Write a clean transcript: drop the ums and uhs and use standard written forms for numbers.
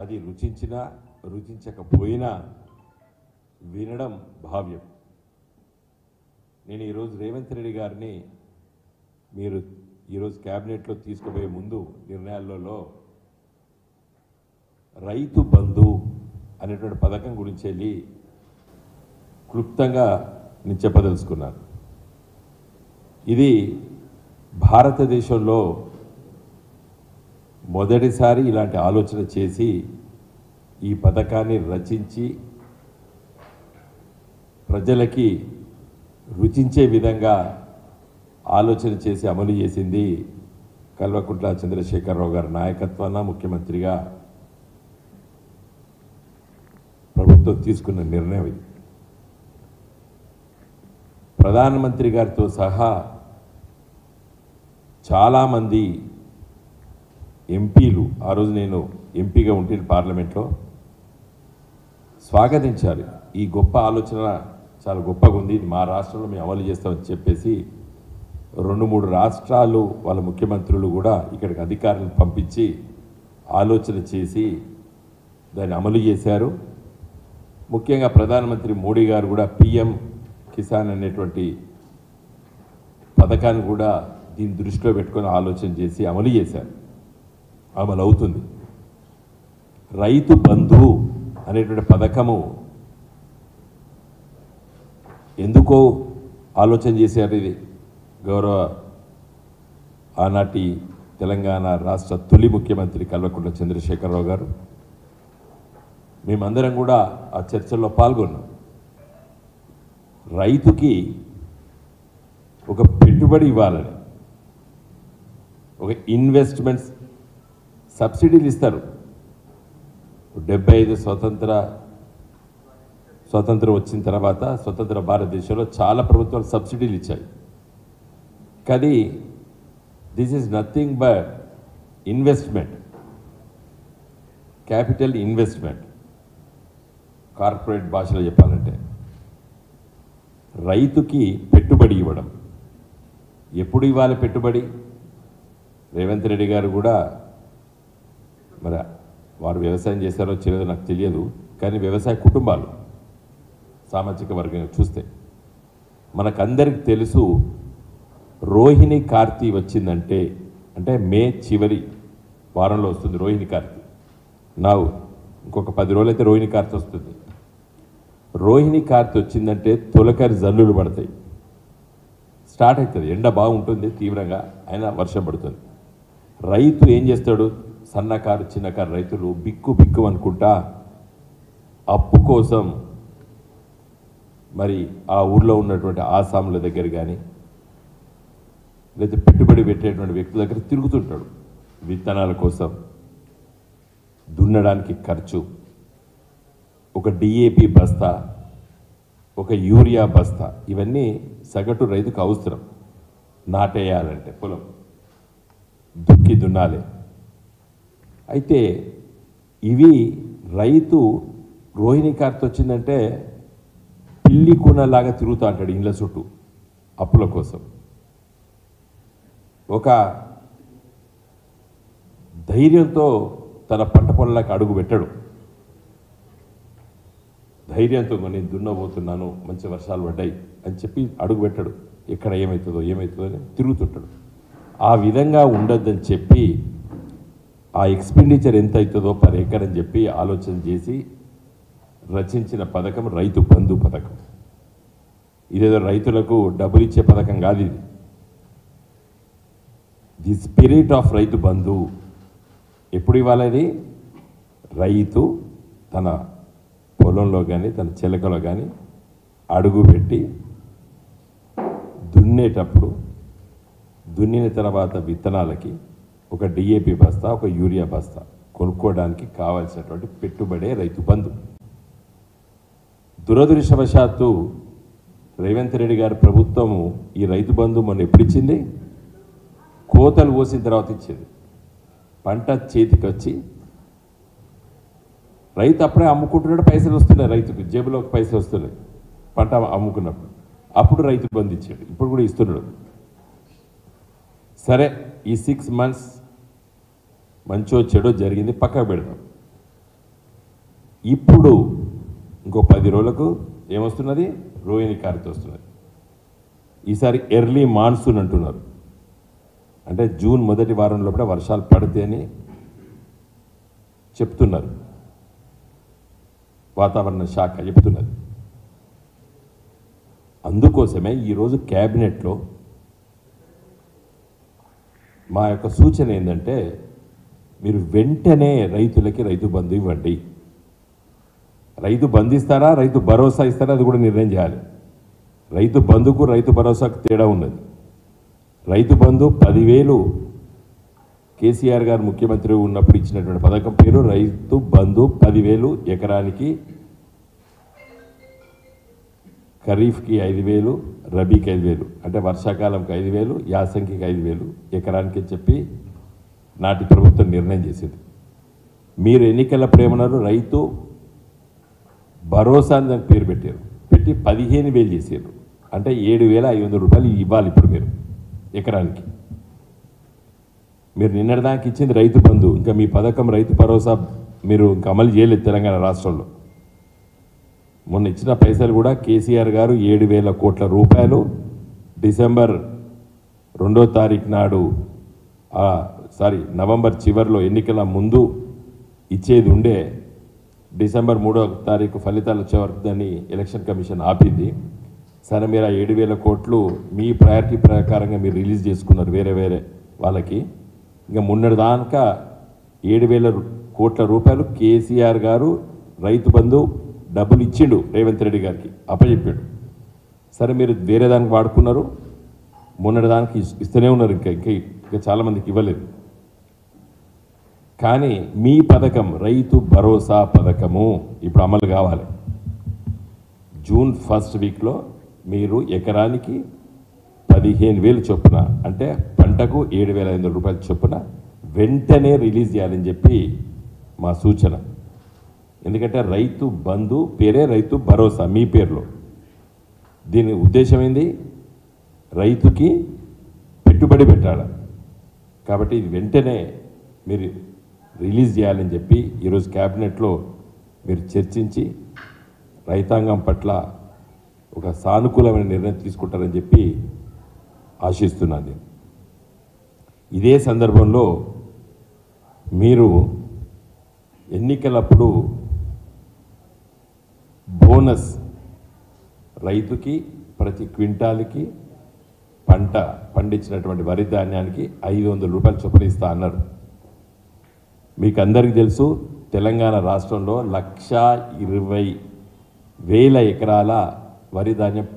అది రుచించినా రుచించకపోయినా వినడం భావ్యం. నేను ఈరోజు రేవంత్ రెడ్డి గారిని మీరు ఈరోజు క్యాబినెట్లో తీసుకుపోయే ముందు నిర్ణయాలలో రైతు బంధు అనేటువంటి పథకం గురించి వెళ్ళి క్లుప్తంగా నేను చెప్పదలుచుకున్నాను. ఇది భారతదేశంలో మొదటిసారి ఇలాంటి ఆలోచన చేసి ఈ పథకాన్ని రచించి ప్రజలకి రుచించే విధంగా ఆలోచన చేసి అమలు చేసింది కల్వకుంట్ల చంద్రశేఖరరావు గారి నాయకత్వాన ముఖ్యమంత్రిగా ప్రభుత్వం తీసుకున్న నిర్ణయం ఇది. ప్రధానమంత్రి గారితో సహా చాలామంది ఎంపీలు, ఆ రోజు నేను ఎంపీగా ఉంటే పార్లమెంట్లో, స్వాగతించారు. ఈ గొప్ప ఆలోచన చాలా గొప్పగా ఉంది, ఇది మా రాష్ట్రంలో మేము అమలు చేస్తామని చెప్పేసి 2-3 రాష్ట్రాలు వాళ్ళ ముఖ్యమంత్రులు కూడా ఇక్కడికి అధికారులను పంపించి ఆలోచన చేసి దాన్ని అమలు చేశారు. ముఖ్యంగా ప్రధానమంత్రి మోడీ గారు కూడా పిఎం కిసాన్ అనేటువంటి పథకాన్ని కూడా దీన్ని దృష్టిలో పెట్టుకొని ఆలోచన చేసి అమలు చేశారు. అమలు అవుతుంది. రైతు బంధు అనేటువంటి పథకము ఎందుకో ఆలోచన చేశారు. ఇది గౌరవ ఆనాటి తెలంగాణ రాష్ట్ర తొలి ముఖ్యమంత్రి కల్వకుంట్ల చంద్రశేఖరరావు గారు, మేమందరం కూడా ఆ చర్చల్లో పాల్గొన్నాం. రైతుకి ఒక పెట్టుబడి ఇవ్వాలని, ఒక ఇన్వెస్ట్మెంట్స్ సబ్సిడీలు ఇస్తారు. 75 స్వతంత్రం వచ్చిన తర్వాత స్వతంత్ర భారతదేశంలో చాలా ప్రభుత్వాలు సబ్సిడీలు ఇచ్చాయి. కానీ this is nothing but investment, capital investment. Corporate భాషలో చెప్పాలంటే రైతుకి పెట్టుబడి ఇవ్వడం. ఎప్పుడు ఇవ్వాలి పెట్టుబడి? రేవంత్ రెడ్డి గారు కూడా, మరి వారు వ్యవసాయం చేశారో చేయలేదో నాకు తెలియదు, కానీ వ్యవసాయ కుటుంబాలు సామాజిక వర్గంగా చూస్తే మనకందరికి తెలుసు, రోహిణి కార్తీ వచ్చిందంటే, అంటే మే చివరి వారంలో వస్తుంది రోహిణి కార్తీ. ఇంకొక 10 రోజులు అయితే రోహిణి కార్తీ వస్తుంది. రోహిణి కార్తీ వచ్చిందంటే తొలకరి జల్లులు పడతాయి, స్టార్ట్ అవుతుంది. ఎండ బాగుంటుంది తీవ్రంగా, అయినా వర్షం పడుతుంది. రైతు ఏం చేస్తాడు? సన్నకారు చిన్నకారు రైతులు బిక్కు బిక్కు అనుకుంటా అప్పు కోసం మరి ఆ ఊర్లో ఉన్నటువంటి ఆసాముల దగ్గర కానీ లేదా పెట్టుబడి పెట్టేటువంటి వ్యక్తుల దగ్గర తిరుగుతుంటాడు. విత్తనాల కోసం, దున్నడానికి ఖర్చు, ఒక డిఏపి బస్తా, ఒక యూరియా బస్తా, ఇవన్నీ సగటు రైతుకు అవసరం. నాటేయాలంటే పొలం దుక్కి దున్నాలి. అయితే ఇవి రైతు రోహిణి కార్తీ వచ్చిందంటే పిల్లి కూనలాగా తిరుగుతూ అంటాడు ఇండ్ల చుట్టూ అప్పుల కోసం. ఒక ధైర్యంతో తన పంట పొలాలకు అడుగు పెట్టడు. ధైర్యంతో నేను దున్నబోతున్నాను, మంచి వర్షాలు పడ్డాయి అని చెప్పి అడుగు పెట్టడు. ఎక్కడ ఏమవుతుందో అని తిరుగుతుంటాడు. ఆ విధంగా ఉండొద్దని చెప్పి ఆ ఎక్స్పెండిచర్ ఎంత అవుతుందో పర్ ఎకర్ అని చెప్పి ఆలోచన చేసి రచించిన పథకం రైతు బంధు పథకం. ఇదేదో రైతులకు డబ్బులు ఇచ్చే పథకం కాదు ఇది. The spirit of Rythu Bandhu ఎప్పుడు ఇవ్వాలి? రైతు తన పొలంలో కానీ తన చిలకలో కానీ అడుగు పెట్టి దున్నేటప్పుడు, దున్నిన తర్వాత విత్తనాలకి ఒక డిఏపి బస్తా, ఒక యూరియా బస్తా కొనుక్కోవడానికి కావాల్సినటువంటి పెట్టుబడే రైతు బంధు. దురదృష్టవశాత్తు రేవంత్ రెడ్డి గారి ప్రభుత్వము ఈ రైతు బంధు మొన్న ఎప్పుడు ఇచ్చింది? కోతలు కోసిన తర్వాత ఇచ్చింది. పంట చేతికి వచ్చి రైతు అప్పుడే అమ్ముకుంటున్నాడు, పైసలు వస్తున్నాయి, రైతుకు జేబులోకి పైసలు వస్తున్నాయి పంట అమ్ముకున్నప్పుడు. అప్పుడు రైతు బంధు ఇచ్చాడు, ఇప్పుడు కూడా ఇస్తున్నాడు. సరే, ఈ 6 months మంచో చెడో జరిగింది, పక్కకు పెడదాం. ఇప్పుడు ఇంకో 10 రోజులకు ఏమొస్తున్నది, రోహిణి కార్తె వస్తున్నది. ఈసారి ఎర్లీ మాన్సూన్ అంటున్నారు, అంటే జూన్ మొదటి వారంలో కూడా వర్షాలు పడితేనే చెప్తున్నారు, వాతావరణ శాఖ చెప్తున్నది. అందుకోసమే ఈరోజు క్యాబినెట్లో మా యొక్క సూచన ఏంటంటే, మీరు వెంటనే రైతులకి రైతు బంధు ఇవ్వండి. రైతు బంధు ఇస్తారా, రైతు భరోసా ఇస్తారా, అది కూడా నిర్ణయం చేయాలి. రైతు బంధుకు రైతు భరోసాకు తేడా ఉన్నది. రైతు బంధు 10,000 కేసీఆర్ గారు ముఖ్యమంత్రి ఉన్నప్పుడు ఇచ్చినటువంటి పథకం పేరు రైతు బంధు 10,000 ఎకరానికి, ఖరీఫ్కి 5,000, రబీకి 5,000, అంటే వర్షాకాలంకి 5,000, యాసంగికి 5,000 ఎకరానికి చెప్పి నాటి ప్రభుత్వం నిర్ణయం చేసింది. మీరు ఎన్నికలప్పుడు ఏమన్నారు, రైతు భరోసా అని దానికి పేరు పెట్టారు, పెట్టి 15,000 చేశారు, అంటే 7,500 రూపాయలు ఇవ్వాలి ఇప్పుడు మీరు ఎకరానికి. మీరు నిన్నటిదాకా ఇచ్చింది రైతు బంధు, ఇంకా మీ పథకం రైతు భరోసా మీరు ఇంకా అమలు చేయలేదు తెలంగాణ రాష్ట్రంలో. మొన్న ఇచ్చిన పైసలు కూడా కేసీఆర్ గారు 7,000 కోట్ల రూపాయలు డిసెంబర్ 2వ తారీఖు నాడు, నవంబర్ చివరిలో ఎన్నికల ముందు ఇచ్చేది ఉండే, డిసెంబర్ 3వ తారీఖు ఫలితాలు వచ్చే వరకు దాన్ని ఎలక్షన్ కమిషన్ ఆపింది. సరే, మీరు ఆ 7,000 కోట్లు మీ ప్రయారిటీ ప్రకారంగా మీరు రిలీజ్ చేసుకున్నారు వేరే వేరే వాళ్ళకి. ఇంకా మొన్నటి దాకా 7,000 కోట్ల రూపాయలు కేసీఆర్ గారు రైతు బంధు డబ్బులు ఇచ్చిండు రేవంత్ రెడ్డి గారికి, అప్పచెప్పాడు. సరే, మీరు వేరే దానికి వాడుకున్నారు, మొన్నటి దానికి ఇస్తూనే ఉన్నారు, ఇంకా చాలామందికి ఇవ్వలేదు. కానీ మీ పథకం రైతు భరోసా పథకము ఇప్పుడు అమలు కావాలి. జూన్ 1st వీక్లో మీరు ఎకరానికి 15,000 చొప్పున, అంటే పంటకు 7,500 రూపాయల చొప్పున వెంటనే రిలీజ్ చేయాలని చెప్పి మా సూచన. ఎందుకంటే రైతు బంధు పేరే రైతు భరోసా మీ పేరులో. దీని ఉద్దేశం ఏంది, రైతుకి పెట్టుబడి పెట్టాలి. కాబట్టి ఇది వెంటనే మీరు రిలీజ్ చేయాలని చెప్పి ఈరోజు క్యాబినెట్లో మీరు చర్చించి రైతాంగం పట్ల ఒక సానుకూలమైన నిర్ణయం తీసుకుంటారని చెప్పి ఆశిస్తున్నాను నేను. ఇదే సందర్భంలో మీరు ఎన్నికలప్పుడు బోనస్ రైతుకి ప్రతి క్వింటాల్కి పంట పండించినటువంటి వరి ధాన్యానికి 500 రూపాయలు చొప్పున ఇస్తా అన్నారు. మీకు అందరికీ తెలుసు, తెలంగాణ రాష్ట్రంలో 1,20,000 ఎకరాల వరి ధాన్యం